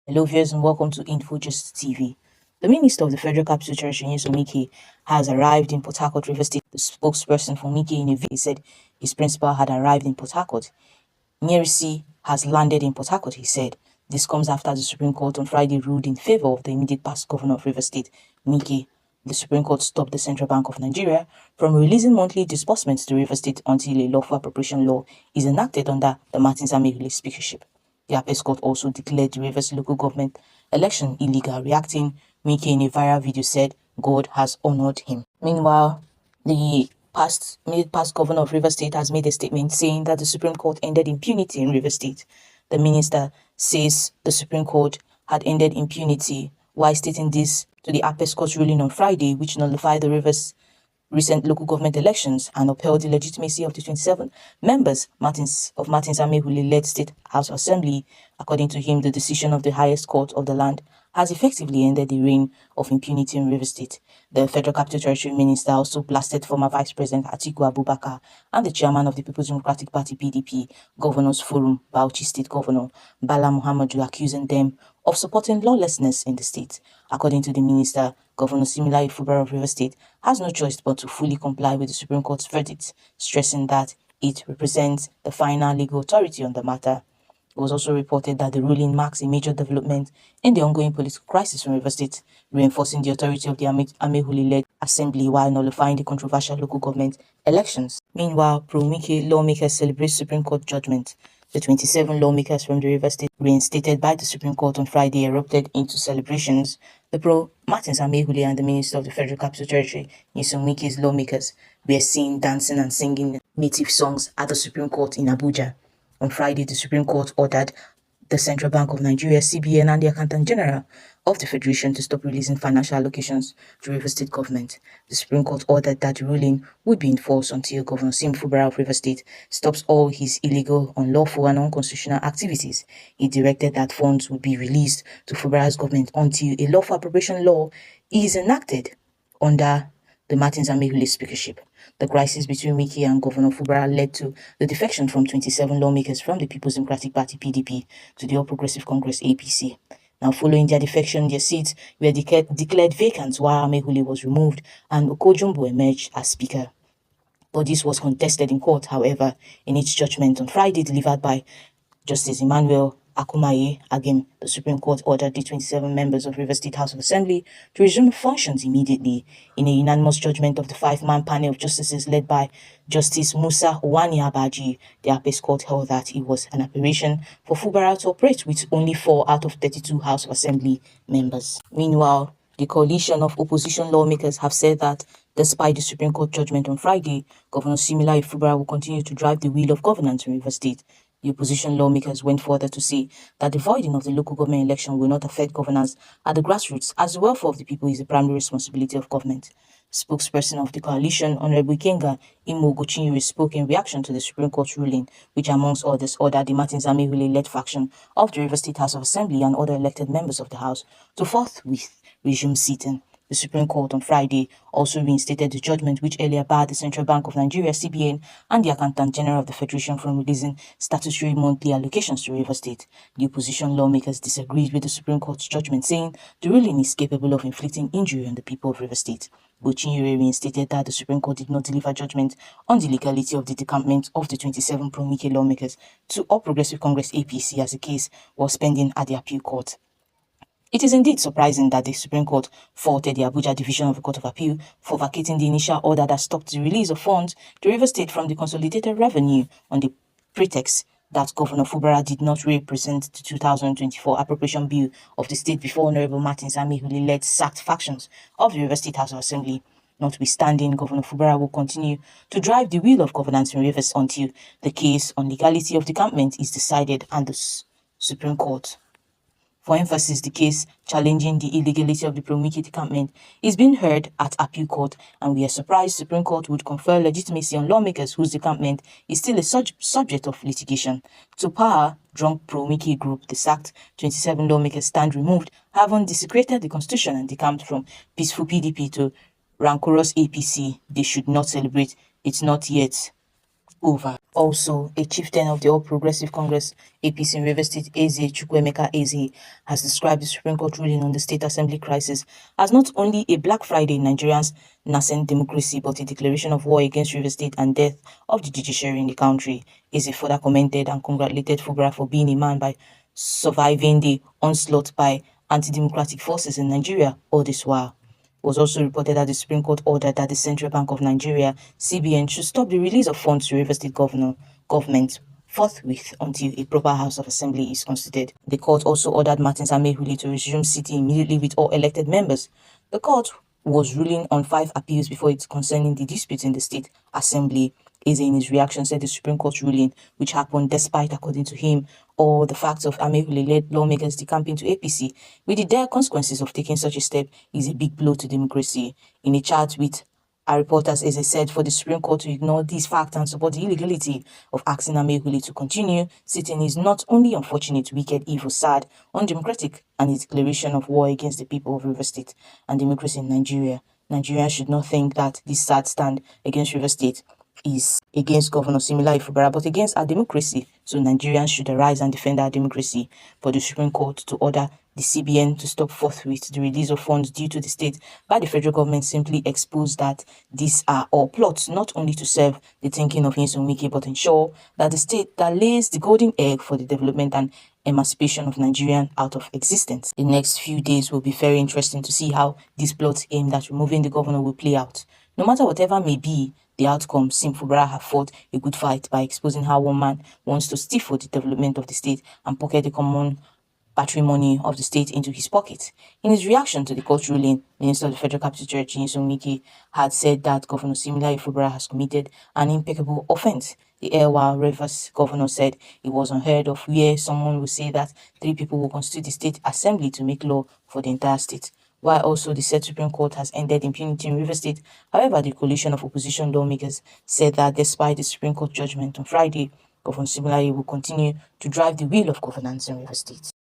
Hello viewers and welcome to InfoGist TV. The Minister of the Federal Capital Territory, Wike, has arrived in Port Harcourt, Rivers State. The spokesperson for Wike in a video said his principal had arrived in Port Harcourt. Nyerisi has landed in Port Harcourt, he said. This comes after the Supreme Court on Friday ruled in favor of the immediate past governor of Rivers State, Wike. The Supreme Court stopped the Central Bank of Nigeria from releasing monthly disbursements to Rivers State until a lawful appropriation law is enacted under the Martins Amehule speakership. The Apex Court also declared the Rivers local government election illegal, reacting. Wike in a viral video said God has honored him. Meanwhile, the past governor of Rivers State has made a statement saying that the Supreme Court ended impunity in Rivers State. The minister says the Supreme Court had ended impunity while stating this to the Apex Court ruling on Friday, which nullified the Rivers recent local government elections and upheld the legitimacy of the 27 members Martins Amehule-led State House Assembly. According to him, the decision of the highest court of the land has effectively ended the reign of impunity in Rivers State. The Federal Capital Territory Minister also blasted former Vice President Atiku Abubakar and the chairman of the People's Democratic Party (PDP) Governors Forum, Bauchi State Governor Bala Muhammadu, accusing them of supporting lawlessness in the state. According to the minister, Governor Similayo Fubara of Rivers State has no choice but to fully comply with the Supreme Court's verdict, stressing that it represents the final legal authority on the matter. It was also reported that the ruling marks a major development in the ongoing political crisis in Rivers State, reinforcing the authority of the Amehule-led assembly while nullifying the controversial local government elections. Meanwhile, Pro-Wike lawmakers celebrate Supreme Court judgment. The 27 lawmakers from the Rivers State reinstated by the Supreme Court on Friday erupted into celebrations. The Martins Amehule and the Minister of the Federal Capital Territory, Wike's lawmakers, were seen dancing and singing native songs at the Supreme Court in Abuja. On Friday, the Supreme Court ordered the Central Bank of Nigeria, CBN, and the Accountant General of the Federation to stop releasing financial allocations to Rivers State government. The Supreme Court ordered that the ruling would be in force until Governor Fubara of Rivers State stops all his illegal, unlawful, and unconstitutional activities. He directed that funds would be released to Fubara's government until a lawful appropriation law is enacted under the Martins Amehule speakership. The crisis between Wike and Governor Fubara led to the defection from 27 lawmakers from the People's Democratic Party (PDP) to the All Progressive Congress (APC). Now, following their defection, their seats were declared vacant while Amehule was removed and Okojumbo emerged as speaker. But this was contested in court, however, in its judgment on Friday delivered by Justice Emmanuel Akumaye Agim. The Supreme Court ordered the 27 members of Rivers State House of Assembly to resume functions immediately. In a unanimous judgment of the 5-man panel of justices led by Justice Musa Owani Abaji, the Apex Court held that it was an aberration for Fubara to operate with only 4 out of 32 House of Assembly members. Meanwhile, the coalition of opposition lawmakers have said that despite the Supreme Court judgment on Friday, Governor Similayo Fubara will continue to drive the wheel of governance in Rivers State. The opposition lawmakers went further to say that the voiding of the local government election will not affect governance at the grassroots, as the welfare of the people is the primary responsibility of government. Spokesperson of the coalition, Honorable Ikenga Imo Gochinyere, spoke in reaction to the Supreme Court ruling, which amongst others ordered the Martins Amehule-led faction of the Rivers State House of Assembly and other elected members of the House to forthwith resume sitting. The Supreme Court on Friday also reinstated the judgment which earlier barred the Central Bank of Nigeria (CBN) and the Accountant General of the Federation from releasing statutory monthly allocations to Rivers State. The opposition lawmakers disagreed with the Supreme Court's judgment, saying the ruling is capable of inflicting injury on the people of Rivers State. Gochinyere reinstated that the Supreme Court did not deliver judgment on the legality of the decampment of the 27 Pro-Wike lawmakers to All Progressive Congress (APC) as the case was pending at the appeal court. It is indeed surprising that the Supreme Court faulted the Abuja Division of the Court of Appeal for vacating the initial order that stopped the release of funds to Rivers State from the consolidated revenue on the pretext that Governor Fubara did not represent the 2024 appropriation bill of the state before Honorable Martins Amehule-led sacked factions of the Rivers State House of Assembly. Notwithstanding, Governor Fubara will continue to drive the wheel of governance in Rivers until the case on legality of decampment is decided and the Supreme Court. For emphasis, the case challenging the illegality of the Pro-Wike decampment is being heard at appeal court, and we are surprised Supreme Court would confer legitimacy on lawmakers whose decampment is still a subject of litigation. To power drunk Pro-Wike group, the sacked 27 lawmakers stand removed, having desecrated the constitution and decamped from peaceful PDP to rancorous APC. They should not celebrate. It's not yet over. Also, a chieftain of the All Progressive Congress APC in Rivers State, Eze Chukwuemeka Eze, has described the Supreme Court ruling on the State Assembly crisis as not only a Black Friday in Nigeria's nascent democracy, but a declaration of war against Rivers State and death of the judiciary in the country. Eze further commented and congratulated Fubara for being a man by surviving the onslaught by anti-democratic forces in Nigeria all this while. It was also reported that the Supreme Court ordered that the Central Bank of Nigeria, CBN, should stop the release of funds to Rivers State government forthwith until a proper House of Assembly is constituted. The court also ordered Martins Amehuli to resume sitting immediately with all elected members. The court was ruling on 5 appeals before it concerning the dispute in the State Assembly. Eze, in his reaction, said the Supreme Court ruling, which happened despite, according to him, all the facts of Amehule-led lawmakers decamping to APC, with the dire consequences of taking such a step, is a big blow to democracy. In a chat with our reporters, Eze said, for the Supreme Court to ignore these facts and support the illegality of asking Amehule to continue sitting is not only unfortunate, wicked, evil, sad, undemocratic, and a declaration of war against the people of Rivers State and democracy in Nigeria. Nigerians should not think that this sad stand against Rivers State is against Governor Similayo Fubara, but against our democracy. So Nigerians should arise and defend our democracy. For the Supreme Court to order the CBN to stop forthwith the release of funds due to the state by the federal government simply exposed that these are all plots, not only to serve the thinking of Nyesom Wike, but ensure that the state that lays the golden egg for the development and emancipation of Nigerian out of existence. The next few days will be very interesting to see how this plot aimed at removing the governor will play out. No matter whatever may be the outcome, Fubara have fought a good fight by exposing how one man wants to stifle the development of the state and pocket the common patrimony of the state into his pocket. In his reaction to the court ruling, Minister of the Federal Capital Territory, Nyesom Wike, had said that Governor Similayo Fubara has committed an impeccable offense. The erstwhile Rivers governor said it was unheard of where someone would say that 3 people will constitute the state assembly to make law for the entire state. While also the said Supreme Court has ended impunity in Rivers State, however, the coalition of opposition lawmakers said that despite the Supreme Court judgment on Friday, Governor Similayo will continue to drive the wheel of governance in Rivers State.